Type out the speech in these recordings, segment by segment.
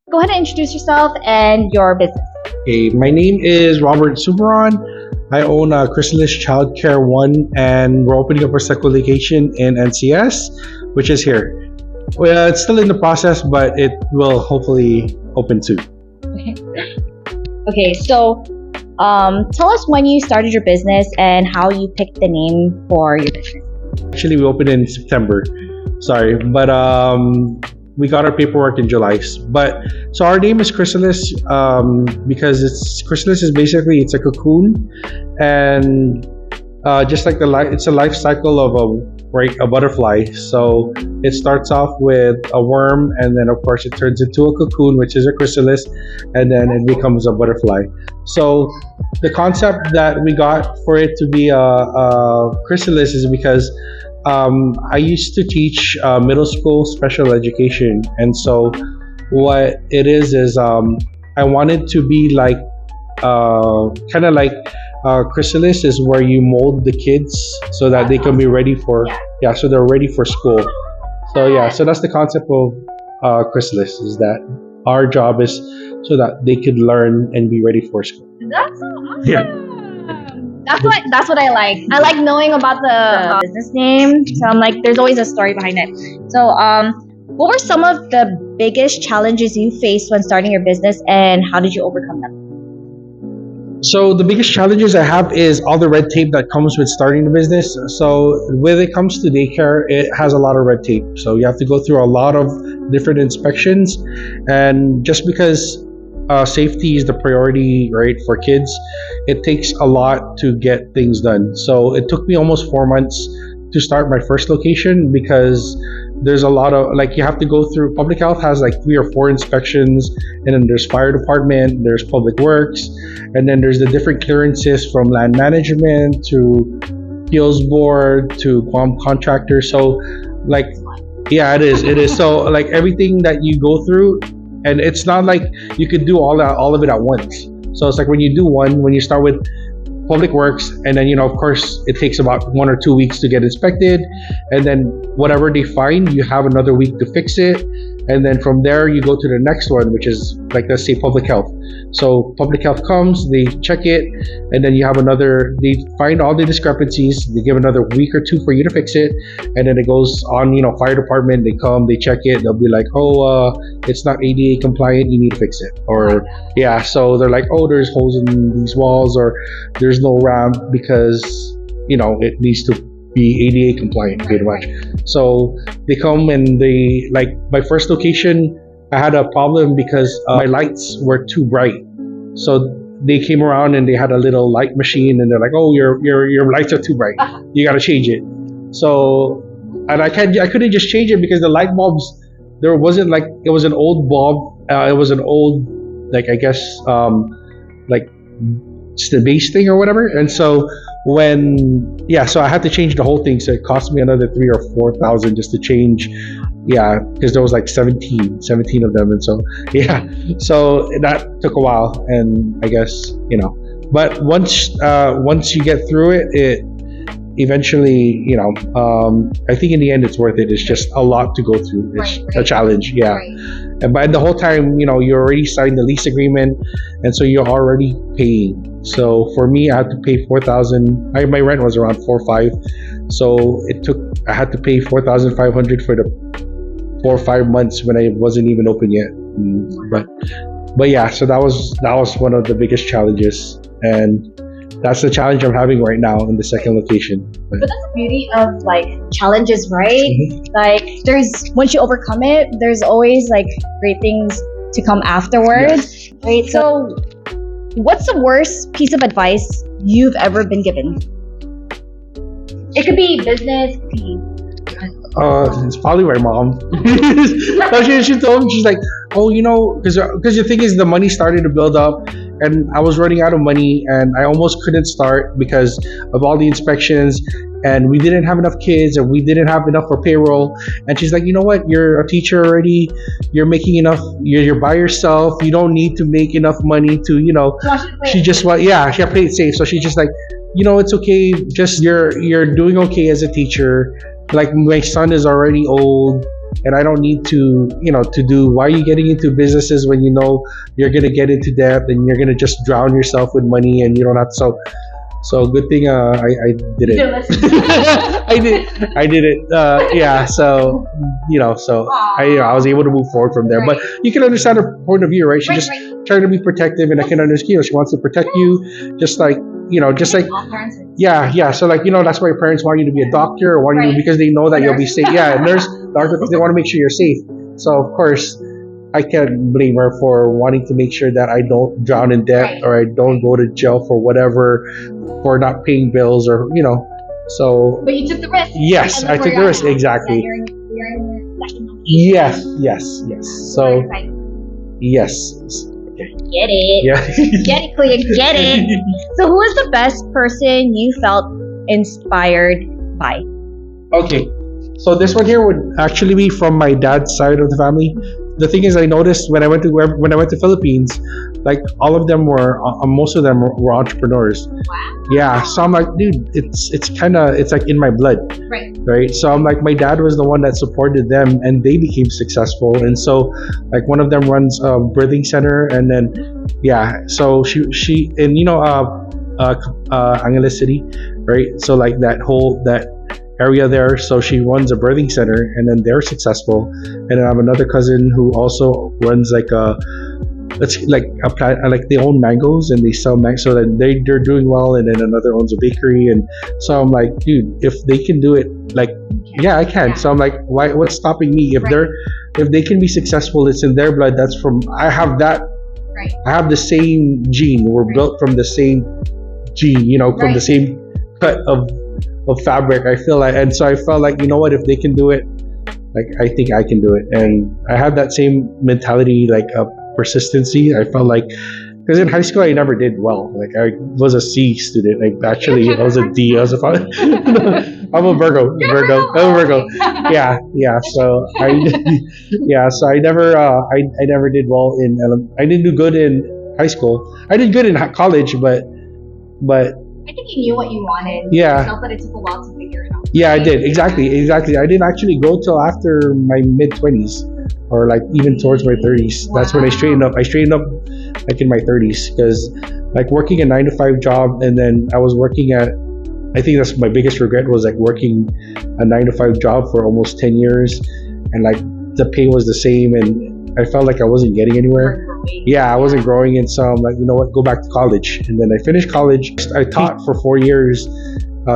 Go ahead and introduce yourself and your business. Hey, my name is Robert Suobiron. I own Chrysalis Childcare 1, and we're opening up our second location in NCS, which is here. Well, it's still in the process, but it will hopefully open soon. Okay, so tell us when you started your business and how you picked the name for your business. Actually, we opened in September. Sorry, but we got our paperwork in July. But so our name is Chrysalis because Chrysalis is basically it's a cocoon, and just like it's a life cycle of a butterfly. So it starts off with a worm, and then of course it turns into a cocoon, which is a chrysalis, and then it becomes a butterfly. So the concept that we got for it to be a chrysalis is because I used to teach middle school special education, and so what it is I wanted to be like kind of like chrysalis is where you mold the kids so that they can be ready for so they're ready for school. So that's the concept of chrysalis, is that our job is so that they could learn and be ready for school. That's so awesome. Yeah. That's what I like. I like knowing about the business name. So I'm like, there's always a story behind it. So what were some of the biggest challenges you faced when starting your business, and how did you overcome them? So the biggest challenges I have is all the red tape that comes with starting the business. So when it comes to daycare, it has a lot of red tape. So you have to go through a lot of different inspections, and just because safety is the priority, right, for kids, it takes a lot to get things done. So it took me almost 4 months to start my first location, because there's a lot of, like, you have to go through, public health has like 3 or 4 inspections, and then there's fire department, there's public works, and then there's the different clearances from land management to appeals board to Guam contractor. So like, yeah, it is so like everything that you go through, and it's not like you could do all of it at once. So it's like when you start with public works, and then of course it takes about 1 or 2 weeks to get inspected, and then whatever they find, you have another week to fix it, and then from there you go to the next one, which is like, let's say, public health. So public health comes, they check it, and then they find all the discrepancies, they give another week or 2 for you to fix it, and then it goes on, fire department, they come, they check it, they'll be like, it's not ADA compliant, you need to fix it. Or so they're like, there's holes in these walls, or there's no ramp because it needs to be ADA compliant, pretty much. So they come, and they, like, my first location, I had a problem because my lights were too bright. So they came around and they had a little light machine, and they're like, your lights are too bright, you got to change it. So, and I couldn't just change it because the light bulbs, there wasn't, like, it was an old bulb, it was an old, like, I guess like it's the base thing or whatever. And so so I had to change the whole thing. So it cost me another 3,000 or 4,000 just to change. Yeah, because there was like 17 of them. And so, so that took a while, and I guess, but once you get through it, it eventually, I think in the end it's worth it. It's just a lot to go through. It's a challenge. Yeah. Right. And by the whole time, you already signed the lease agreement, and so you're already paying. So for me, I had to pay 4,000. My rent was around 4 or 5, so I had to pay 4,500 for the 4 or 5 months when I wasn't even open yet. But yeah, so that was one of the biggest challenges, and that's the challenge I'm having right now in the second location. But that's the beauty of like challenges, right? Mm-hmm. Like once you overcome it, there's always like great things to come afterwards, right? So what's the worst piece of advice you've ever been given? It could be business, it could be... It's probably my mom. So she told me, she's like, because the thing is, the money started to build up, and I was running out of money, and I almost couldn't start because of all the inspections, and we didn't have enough kids, and we didn't have enough for payroll. And she's like, you know what, you're a teacher already, you're making enough, you're by yourself, you don't need to make enough money to, she just she had played it safe. So she's just like, it's okay, just you're doing okay as a teacher. Like, my son is already old, and I don't need to, to do. Why are you getting into businesses when you know you're gonna get into debt and you're gonna just drown yourself with money and you don't have to. So good thing I did it. I did it. Yeah. So I was able to move forward from there. But you can understand her point of view, right? She just trying to be protective, and I can understand. She wants to protect you, just like yeah. So that's why your parents want you to be a doctor or want you because they know that you'll be safe. Yeah, a nurse, doctor, because they want to make sure you're safe. So of course, I can't blame her for wanting to make sure that I don't drown in debt or I don't go to jail for whatever, for not paying bills or So. But you took the risk. Yes, I took the risk. Exactly. Yes. So. Yes. Get it. Yeah. Get it, Clea. Get it. So, who is the best person you felt inspired by? Okay. So this one here would actually be from my dad's side of the family. The thing is, I noticed when I went to Philippines, like all of them were, most of them were entrepreneurs. Wow. Yeah, so I'm like, dude, it's like in my blood, right? So I'm like, my dad was the one that supported them, and they became successful. And so, like, one of them runs a birthing center, and then, yeah, so she in Angeles City, right? So like that area there, so she runs a birthing center, and then they're successful. And then I have another cousin who also runs like a plant, like they own mangoes and they sell mangoes, so that they're doing well. And then another owns a bakery, and so I'm like, dude, if they can do it, like, yeah, I can. So I'm like, what's stopping me? If they can be successful, it's in their blood. That's from I have the same gene. We're built from the same gene, from the same cut of fabric. I feel like, and so I felt like, you know what, if they can do it, like, I think I can do it. And I had that same mentality, like persistency. I felt like, because in high school I never did well. Like, I was a C student. Like, actually I was a D. I'm a Virgo. Yeah. So I never did well I didn't do good in high school. I did good in college, but I think you knew what you wanted. Yeah. You felt that it took a while to figure it out. Yeah, I did. Exactly. I didn't actually grow till after my mid-20s, or like even towards my 30s. Wow. That's when I straightened up. I straightened up like in my 30s, because like working a 9-to-5 job, and then I was working at, I think that's my biggest regret, was like working a 9-to-5 job for almost 10 years, and like the pay was the same, and I felt like I wasn't getting anywhere. Yeah, I wasn't growing, and so I'm like, you know what, go back to college. And then I finished college. I taught for 4 years,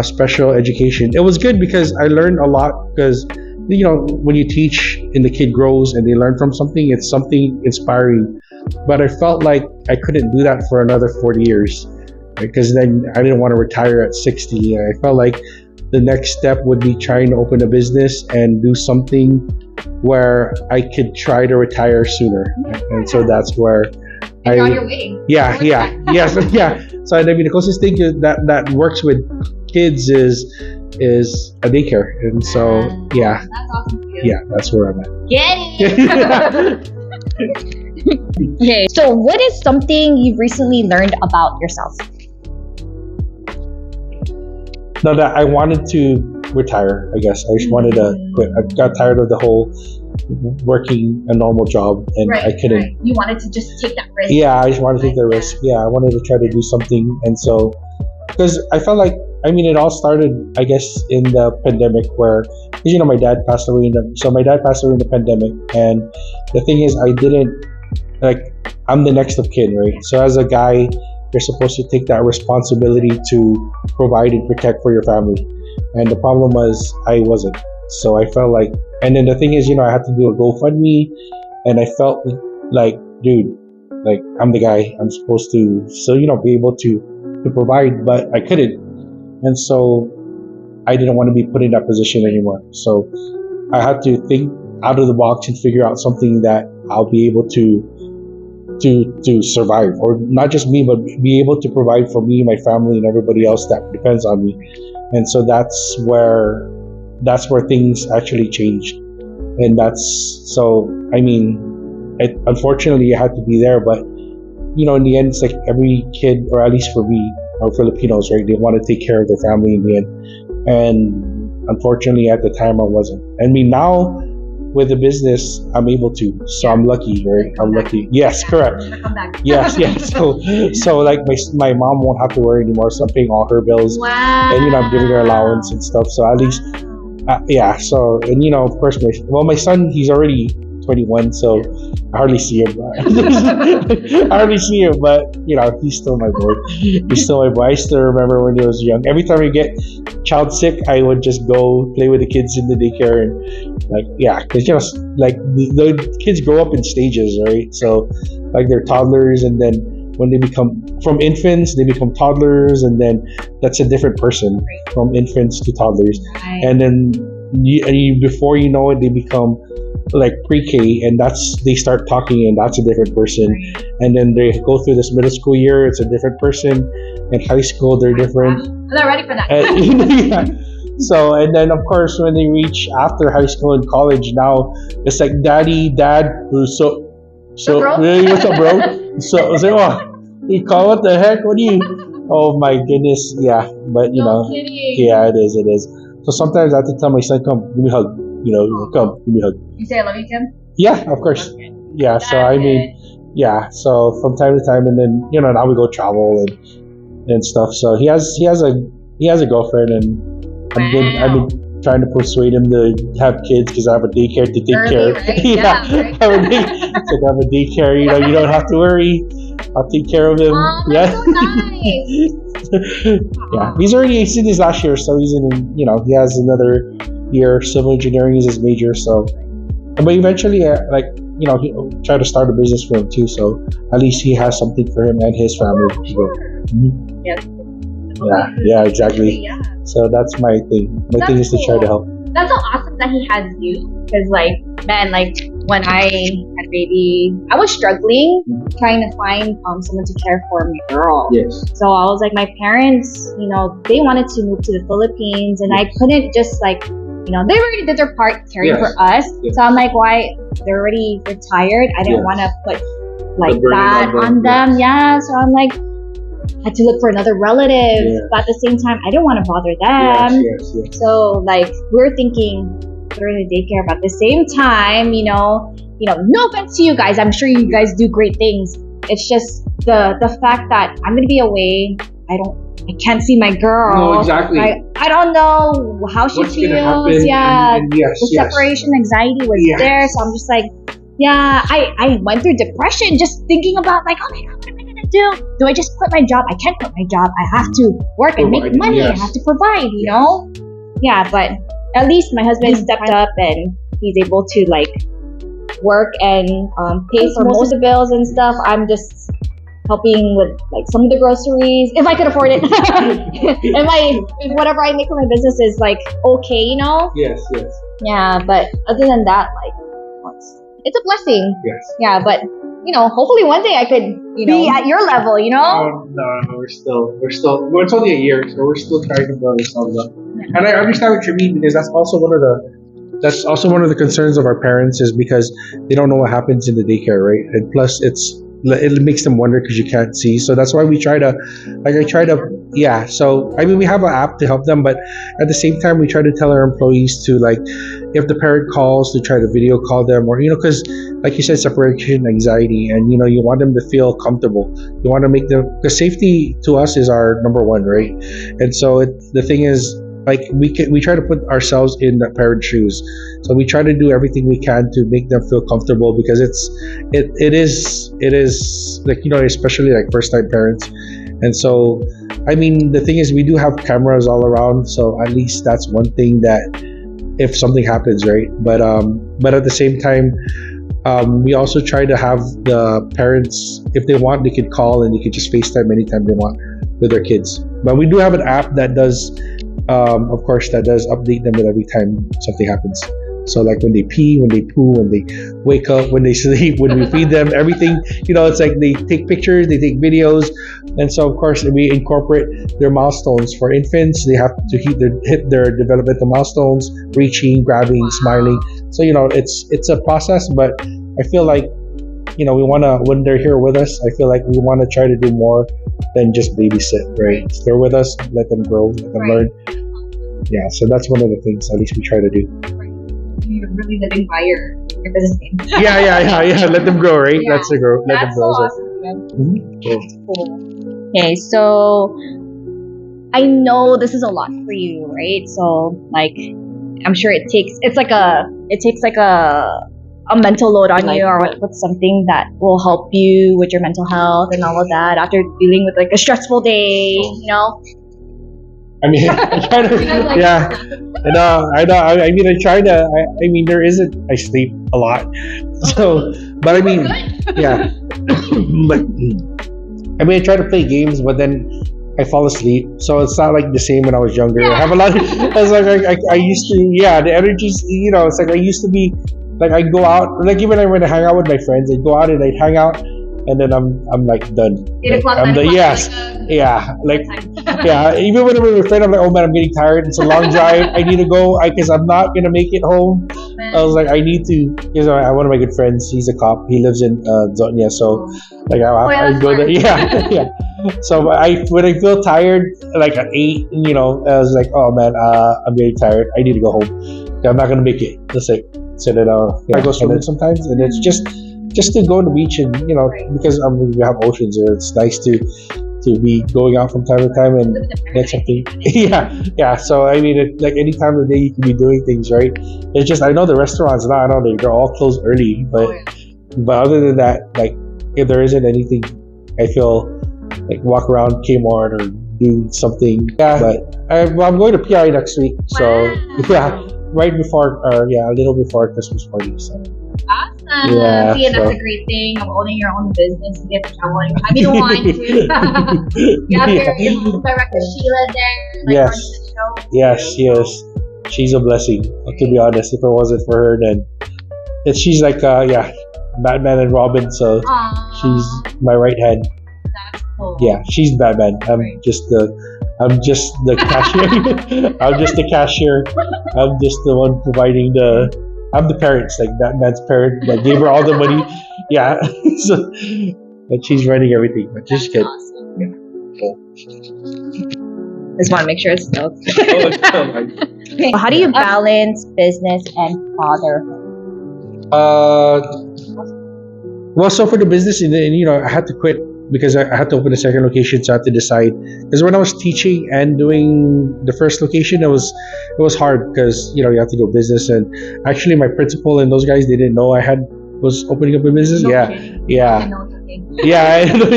special education. It was good because I learned a lot, because when you teach and the kid grows and they learn from something, it's something inspiring. But I felt like I couldn't do that for another 40 years, because then I didn't want to retire at 60. I felt like the next step would be trying to open a business and do something where I could try to retire sooner. And so that's where you're on your way. Yeah. So I mean, the closest thing that works with kids is a daycare. And so that's awesome for you. Yeah, that's where I'm at. Get it. Okay, so what is something you've recently learned about yourself? No, that I wanted to retire, I guess. I just wanted to quit. I got tired of the whole working a normal job, and I couldn't. Right. You wanted to just take that risk. Yeah, I just wanted to take the risk. Yeah, I wanted to try to do something. And so, because I felt like, it all started, I guess, in the pandemic, where, because, my dad passed away in the pandemic. And the thing is, I'm the next of kin, right? So as a guy, you're supposed to take that responsibility to provide and protect for your family. And the problem was, I wasn't. So I felt like, and then the thing is, I had to do a GoFundMe, and I felt like, dude, like, I'm the guy. I'm supposed to, be able to provide, but I couldn't. And so I didn't want to be put in that position anymore. So I had to think out of the box and figure out something that I'll be able to survive, or not just me, but be able to provide for me, my family, and everybody else that depends on me. And so that's where things actually changed. And unfortunately I had to be there, but in the end, it's like every kid, or at least for me, or Filipinos, right, they want to take care of their family in the end. And unfortunately at the time I wasn't. Now with the business, I'm able to. So I'm lucky, right? I'm lucky. Yes, correct. Come back. Yes, yes. So like my mom won't have to worry anymore. So I'm paying all her bills, Wow. and I'm giving her allowance and stuff. So at least, yeah. So and of course, my son, he's already 21, so I hardly see him. I hardly see him, but he's still my boy. He's still my boy. I still remember when he was young. Every time we get child sick, I would just go play with the kids in the daycare, and because like the kids grow up in stages, right? So like they're toddlers, and then when they become from infants, they become toddlers, and then that's a different person from infants to toddlers, and then before you know it, they become like pre-K, and they start talking, and that's a different person, and then they go through this middle school year, it's a different person, and high school they're different. I'm not ready for that. Yeah. So and then of course when they reach after high school and college, now it's like dad who's so bro? really, what's up, bro? You call what the heck? What do you? Oh my goodness, yeah. But kidding. yeah, it is. So sometimes I have to tell my son, come, give me a hug. Come, give me a hug. You say I love you, Tim? Yeah, of course. Okay. Yeah, so I mean, yeah. So from time to time, and then now we go travel and stuff. So he has a girlfriend, and I've been trying to persuade him to have kids because I have a daycare to take care. Right? Yeah, Very I have a daycare. You don't have to worry. I'll take care of him. Oh, Yeah. that's so nice. Yeah, he's in his last year, so he's in. He has another year. Civil engineering is his major, so. But eventually, he'll try to start a business for him too. So at least he has something for him and his family. Sure. Yes. Yeah, exactly. Yeah. So that's my thing. My thing is to try to help. That's so awesome that he has you. Because when I had a baby, I was struggling trying to find someone to care for my girl. Yes. So I was like, my parents, they wanted to move to the Philippines, and I couldn't just they already did their part caring for us. Yes. So I'm like, why? They're already retired. I didn't want to put that on them. Yeah. So I'm like, I had to look for another relative, but at the same time, I didn't want to bother them. Yes. So we're thinking they're in a daycare, but at the same time, no offense to you guys, I'm sure you guys do great things. It's just the fact that I'm gonna be away. I can't see my girl. No, exactly. I don't know how she What's feels. gonna happen, Yeah, and yes, the separation anxiety was Yes. there. So I'm just like, I went through depression just thinking about oh my God, what am I gonna do? Do I just quit my job? I can't quit my job. I have to work and make money. Yes. I have to provide. Yeah, but at least my husband stepped up and he's able to work and pay for most of the bills and stuff. I'm just helping with some of the groceries if I could afford it. if whatever I make from my business is okay, Yes. Yeah, but other than that, it's a blessing. Yes. Yeah, but hopefully one day I could be at your level. No, we're still. Well, it's only a year, so we're still trying to build ourselves up. And I understand what you mean, because that's also one of the concerns of our parents, is because they don't know what happens in the daycare, right? And plus, it makes them wonder because you can't see. So that's why we try to. So I mean, we have an app to help them, but at the same time, we try to tell our employees to if the parent calls, to try to video call them, or because like you said, separation anxiety, and you want them to feel comfortable. You want to make them, because safety to us is our number one, right? And so the thing is, we try to put ourselves in the parent's shoes. So we try to do everything we can to make them feel comfortable, because it is especially first time parents. And so I mean, the thing is, we do have cameras all around, so at least that's one thing that if something happens, right? But at the same time, we also try to have the parents, if they want, they could call and they could just FaceTime anytime they want with their kids. But we do have an app that does of course, that does update them with every time something happens. So when they pee, when they poo, when they wake up, when they sleep, when we feed them, everything, it's they take pictures, they take videos. And so of course we incorporate their milestones. For infants, they have to hit their developmental milestones, reaching, grabbing, smiling. So it's a process, but I feel we want to, when they're here with us, I feel we want to try to do more than just babysit, right? They're with us, let them grow, let them learn. Yeah, so that's one of the things at least we try to do. You're really living by your business name. Yeah. Let them grow, right? Yeah. Let them grow. Let That's them grow. so So. awesome. Man. Mhm. Cool. Okay, so I know this is a lot for you, right? So like I'm sure it takes a mental load on you, or what's something that will help you with your mental health and all of that after dealing with like a stressful day, you know? I mean, I try to, yeah. And I know. I mean, I try to. I mean, there isn't. I sleep a lot, so. But I mean, yeah. But I mean, I try to play games, but then I fall asleep. So it's not like the same when I was younger. I have a lot. I was like, I used to. Yeah, the energy's. You know, it's like I used to be. Like I go out. Like even when I hang out with my friends, I'd go out and I'd hang out, and then I'm like done. 8 o'clock, I'm 9 the o'clock, yes. like, Like yeah, even when I'm with my friend, I'm like, oh man, I'm getting tired. It's a long drive. I need to go because I'm not gonna make it home. I was like, I need to. Because one of my good friends, he's a cop. He lives in Zonia, so like I go there. Yeah, yeah. So when I feel tired, like at 8, you know, I was like, oh man, I'm getting tired. I need to go home. I'm not gonna make it. Just like so that I go swimming sometimes, and it's just to go to the beach and you know because we have oceans here. It's nice to be going out from time to time and that's something. Yeah. So I mean, like any time of the day you can be doing things, right? It's just I know the restaurants now. I know they're all closed early, but other than that, like if there isn't anything, I feel like walk around Kmart or do something. Yeah, but I'm going to PI next week, so yeah, right before or a little before Christmas party. So. Awesome. Yeah, See, and that's a great thing of owning your own business. You get to travel anytime you want to. You have your director Sheila there. Like, Yes. running the show. Yes. She's a blessing. To be honest, if it wasn't for her, then she's like Batman and Robin. So Aww. she's my right hand. That's cool. Yeah, she's Batman. I'm just the cashier. I'm just the cashier. I'm just the one providing I'm the parents, like Batman's parent that gave her all the money. Yeah. So, but she's running everything. But just good. Awesome. Yeah. Cool. Just want to make sure it's still. Okay. How do you balance business and fatherhood? Well, so for the business, and you know, I had to quit because I had to open a second location, so I had to decide. Because when I was teaching and doing the first location, it was hard because you know you have to do business, and actually my principal and those guys they didn't know I was opening up a business. No Yeah. kidding. Yeah. I know it's okay.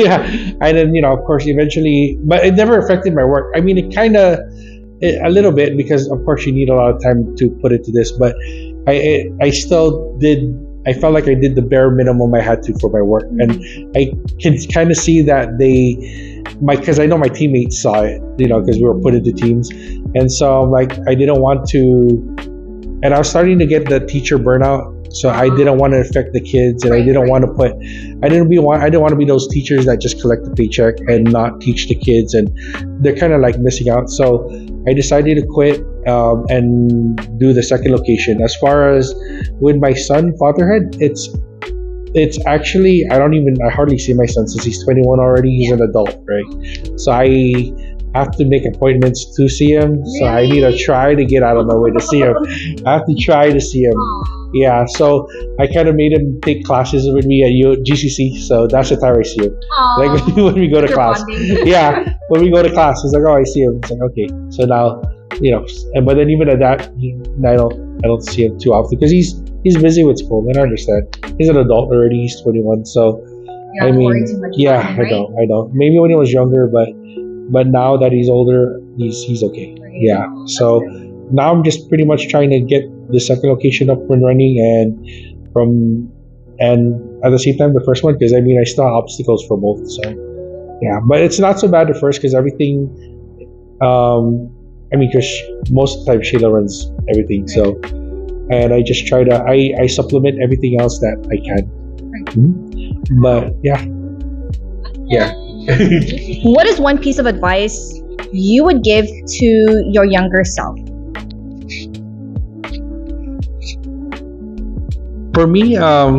Yeah, and then you know, of course, eventually, but it never affected my work. I mean, it kind of a little bit because of course you need a lot of time to put into this, but I still did. I felt like I did the bare minimum I had to for my work, and I can kind of see that because I know my teammates saw it, you know, because we were put into teams, and so like I didn't want to, and I was starting to get the teacher burnout. So I didn't want to affect the kids, and I didn't want to I didn't want to be those teachers that just collect the paycheck and not teach the kids, and they're kind of like missing out. So I decided to quit and do the second location. As far as with my son, fatherhood, it's actually I hardly see my son since he's 21 already. He's an adult, right? So I have to make appointments to see him. So I need to try to get out of my way to see him. I have to try to see him. Yeah, so I kind of made him take classes with me at GCC, so that's the time I see him. Aww. Like when we go to class. Yeah, when we go to class, he's like, oh, I see him. It's like, okay, so now, you know, but then even at that, I don't see him too often because he's busy with school, and I understand. He's an adult already. He's 21, so I mean, yeah, I know. Maybe when he was younger, but now that he's older, he's okay. Yeah, so now I'm just pretty much trying to get the second location up and running, and at the same time the first one, because I mean I still have obstacles for both. So yeah, but it's not so bad at first because everything. I mean, because most of the time Sheila runs everything, so and I just try to I supplement everything else that I can. Mm-hmm. But yeah. What is one piece of advice you would give to your younger self? For me, I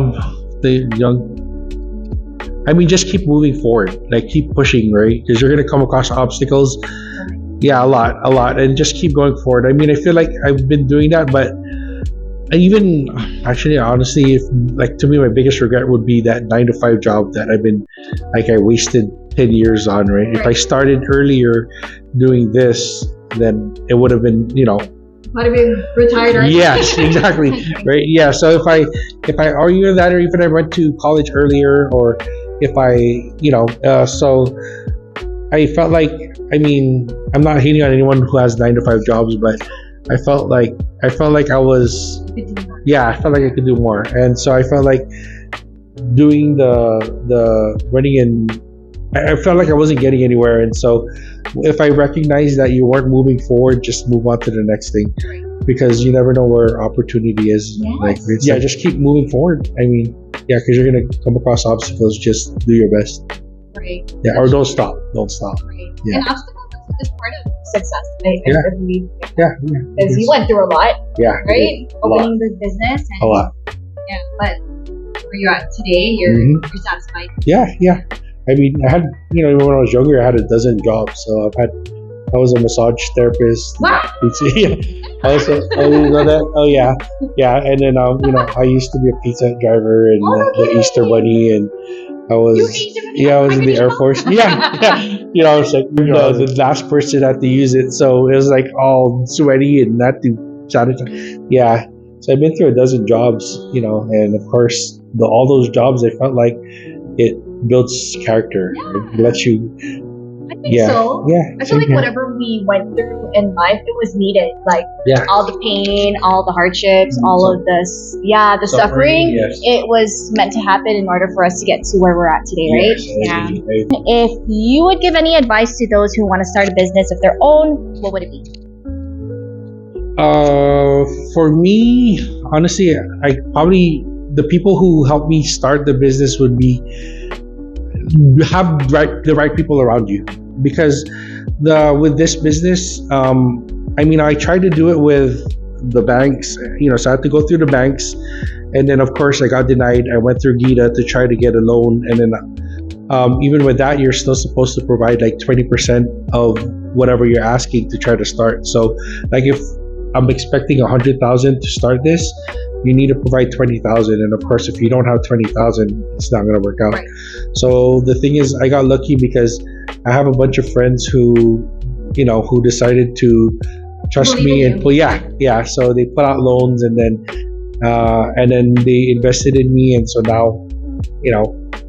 mean, just keep moving forward, like keep pushing, right? Because you're gonna come across obstacles. Yeah, a lot, and just keep going forward. I mean, I feel like I've been doing that, but even actually, honestly, if like to me, my biggest regret would be that 9 to 5 job that I've been like I wasted 10 years on. Right? If I started earlier doing this, then it would have been, Might have been retired already. yes, exactly. Right. Yeah. So if I argue that, or even I went to college earlier, or if so I felt like, I mean, I'm not hating on anyone who has 9 to 5 jobs, but I felt like I was, yeah, I felt like I could do more, and so I felt like doing the running, and I felt like I wasn't getting anywhere, and so if I recognize that you weren't moving forward, just move on to the next thing, because you never know where opportunity is. Yes. Just keep moving forward. I mean, yeah, because you're gonna come across obstacles. Just do your best. Right. Yeah, or don't stop. Don't stop. Right. Yeah. And obstacles are just part of success. I Yeah. believe. Yeah. Because you went through a lot, Yeah. right? A lot. Opening this business. And, A lot. Yeah, but where you're at today, you're satisfied. Yeah. I mean, I had, even when I was younger, I had a dozen jobs. So I was a massage therapist. Wow. Yeah. I was you know that? Oh yeah. Yeah. And then I used to be a pizza driver and the Easter Bunny, and I was I was in the Air Force. Yeah. I was like the last person had to use it, so it was like all sweaty and not to sanitize. Yeah. So I've been through a dozen jobs, and of course all those jobs, I felt like it builds character. It lets you. I think so. Yeah. I feel like whatever we went through in life, it was needed. Like Yeah. all the pain, all the hardships, all of this, the suffering. Yes. It was meant to happen in order for us to get to where we're at today, right? Yes, I agree. If you would give any advice to those who want to start a business of their own, what would it be? For me, honestly, the people who helped me start the business would be have the right people around you, because with this business, I tried to do it with the banks, so I had to go through the banks, and then of course I got denied. I went through Gita to try to get a loan, and then even with that, you're still supposed to provide like 20% of whatever you're asking to try to start. So like if I'm expecting 100,000 to start this, you need to provide 20,000, and of course if you don't have 20,000, it's not going to work out. Right. So the thing is, I got lucky because I have a bunch of friends who decided to trust me and so they put out loans, and then they invested in me, and so now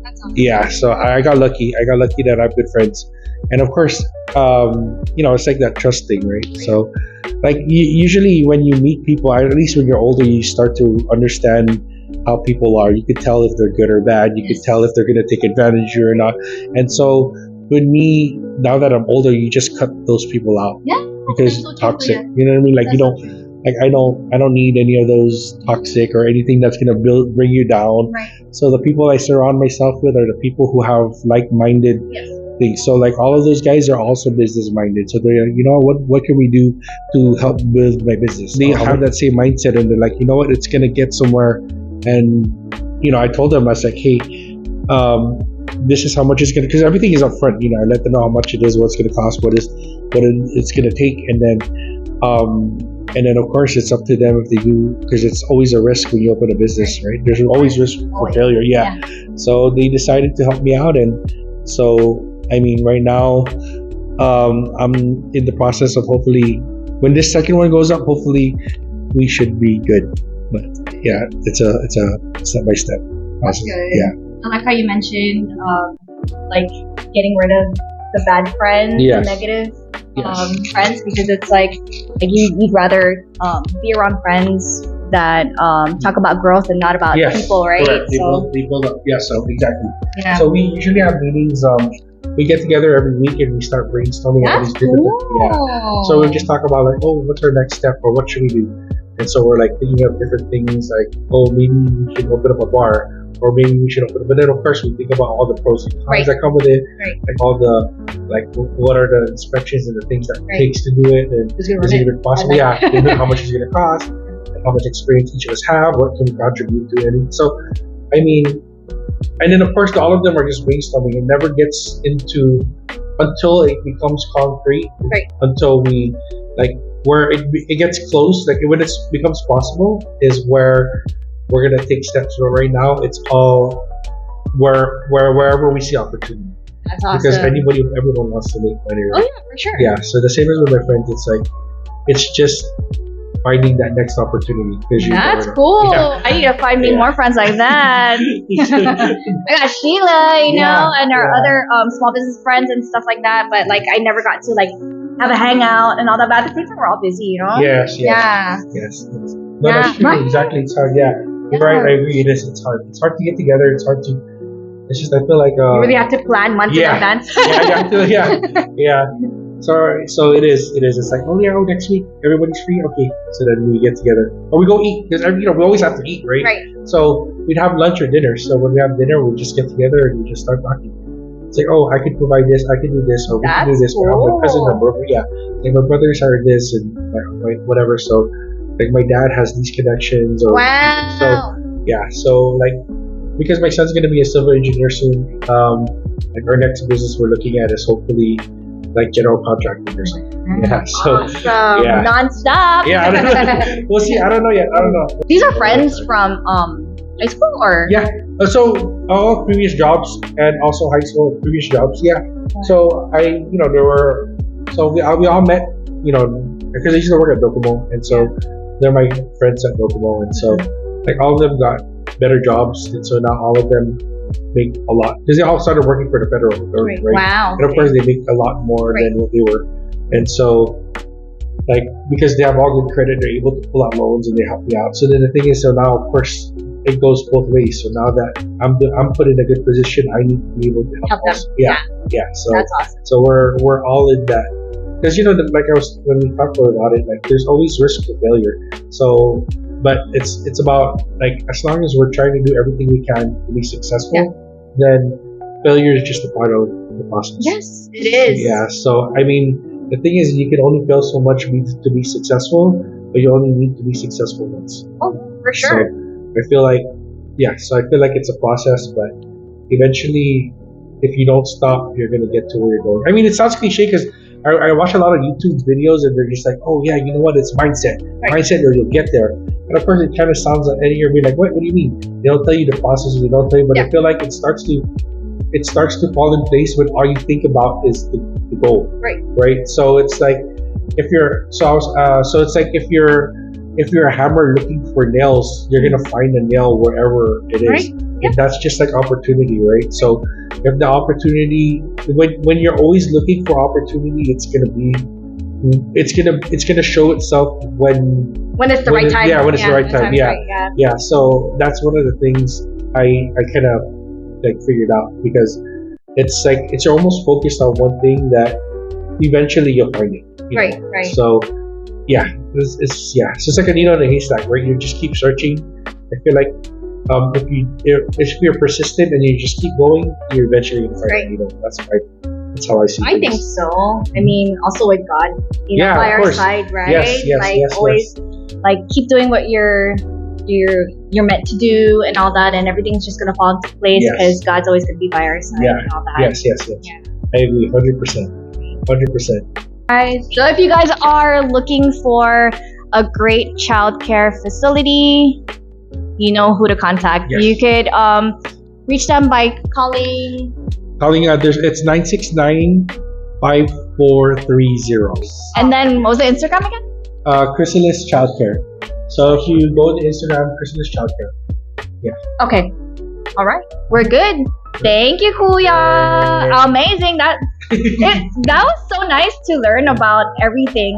That's awesome. so I got lucky that I have good friends, and of course it's like that trust thing, right? So like usually when you meet people, at least when you're older, you start to understand how people are. You could tell if they're good or bad. You could tell if they're going to take advantage of you or not. And so with me, now that I'm older, you just cut those people out. Yeah. Because so toxic. true. You know what I mean? Like That's you don't. so true. Like I don't need any of those toxic or anything that's gonna bring you down. Right. So the people I surround myself with are the people who have like-minded Yes. things. So like all of those guys are also business-minded. So they're what can we do to help build my business? They have that same mindset, and they're like, it's gonna get somewhere. And I told them, I was like, hey, this is how much it's gonna, because everything is up front. I let them know how much it is, what it's gonna cost, what it's gonna take, and then of course it's up to them if they do, because it's always a risk when you open a business, right? There's always risk for failure. Yeah. So they decided to help me out, and so right now I'm in the process of, hopefully when this second one goes up, hopefully we should be good. But yeah, it's a step by step process. Good. Yeah. I like how you mentioned like getting rid of the bad friends, Yes. the negative Yes. friends, because it's like you'd rather be around friends that talk about growth and not about Yes, people, right? correct. So They build up. Yeah, so exactly. yeah. So we usually have meetings. We get together every week and we start brainstorming all That's these different. Yeah. cool. So we just talk about like, what's our next step, or what should we do? And so we're like thinking of different things, like, maybe we should open up a bar, or maybe we should open. But then of course we think about all the pros and cons Right. that come with it, Right. like all the what are the inspections and the things that it Right. takes to do it, and Who's gonna is run it it? even possible? I like- Yeah, how much is it going to cost, and how much experience each of us have, what can we contribute to it. And so, and then of course all of them are just brainstorming. It never gets into until it becomes concrete. Right. Until we where it gets close, like when it becomes possible, is where we're gonna take steps. So right now, it's all wherever we see opportunity. That's awesome. Because everyone wants to make money, Oh right? yeah, for sure. Yeah. So the same as with my friends, it's like it's just finding that next opportunity. That's cool. Yeah. I need to find me more friends like that. I got Sheila, and our other small business friends and stuff like that. But like, I never got to like have a hangout and all that. But at the same time, we're all busy, Yes. Yeah. Yes. No, that's true. Right. Exactly. It's hard. Yeah. You're right. I agree. It's hard. It's hard to get together. It's hard to. It's just I feel like You really have to plan months in advance. Yeah. So it is. It's like, next week everybody's free. Okay, so then we get we go eat because we always have to eat, right? Right. So we'd have lunch or dinner. So when we have dinner, we just get together and we just start talking. It's like, I could provide this, I could do this, or we can do this. Cool. My cousin, my brother, like my brothers are this and like whatever. So like my dad has these connections. Or Wow. So like because my son's gonna be a civil engineer soon. Like our next business we're looking at is hopefully like general contracting or something. Yeah. So awesome. Non-stop. Yeah, I don't know. We'll see. I don't know yet. I don't know. These are friends from high school or? Yeah. So all previous jobs and also high school previous jobs. Yeah. So there were. So we all met. Because I used to work at Docomo, and so they're my friends at Docomo, and so like all of them got better jobs, and so now all of them make a lot because they all started working for the federal government, right? Wow. And of course they make a lot more than what they were, and so like because they have all good credit, they're able to pull out loans and they help me out. So then the thing is, so now of course it goes both ways. So now that I'm put in a good position, I need to be able to help them. also. Yeah. So that's awesome. So we're all in that because like when we talked about it, like there's always risk of failure. So. But it's about like as long as we're trying to do everything we can to be successful, then failure is just a part of the process. Yes, it is. Yeah. So I mean, the thing is, you can only fail so much to be successful, but you only need to be successful once. Oh, for sure. So I feel like it's a process, but eventually, if you don't stop, you're gonna get to where you're going. I mean, it sounds cliche because I watch a lot of YouTube videos and they're just like, oh yeah, you know what? It's mindset, or you'll get there. And of course, it kind of sounds like, and you're being like, what do you mean? They don't tell you the process, they don't tell you, but I feel like it starts to fall in place when all you think about is the goal. Right. So it's like if you're a hammer looking for nails, you're gonna find a nail wherever it is. Right. And that's just like opportunity, right? So if the opportunity, when you're always looking for opportunity, it's gonna show itself when it's the right time. Yeah, when it's the right time. Yeah. Right, Yeah. So that's one of the things I kind of like figured out because it's like you're almost focused on one thing that eventually you'll find it. Right. So yeah, it's so it's like a needle in a haystack, right? You just keep searching. I feel like if you're persistent and you just keep going, you're eventually gonna find a needle. That's how I see it. I think so. I mean, also with God, by our side, right? Yes, always like keep doing what you're meant to do and all that, and everything's just gonna fall into place because God's always gonna be by our side and all that. Yes. Yeah. I agree, 100%. Guys, so if you guys are looking for a great childcare facility, you know who to contact. Yes. You could reach them by calling. It's 969-5430. And then what was the Instagram again? Chrysalis Childcare. So if you go to Instagram, Chrysalis Childcare. Yeah. Okay. All right. We're good. Thank you, Kuya. Amazing. That was so nice to learn about everything.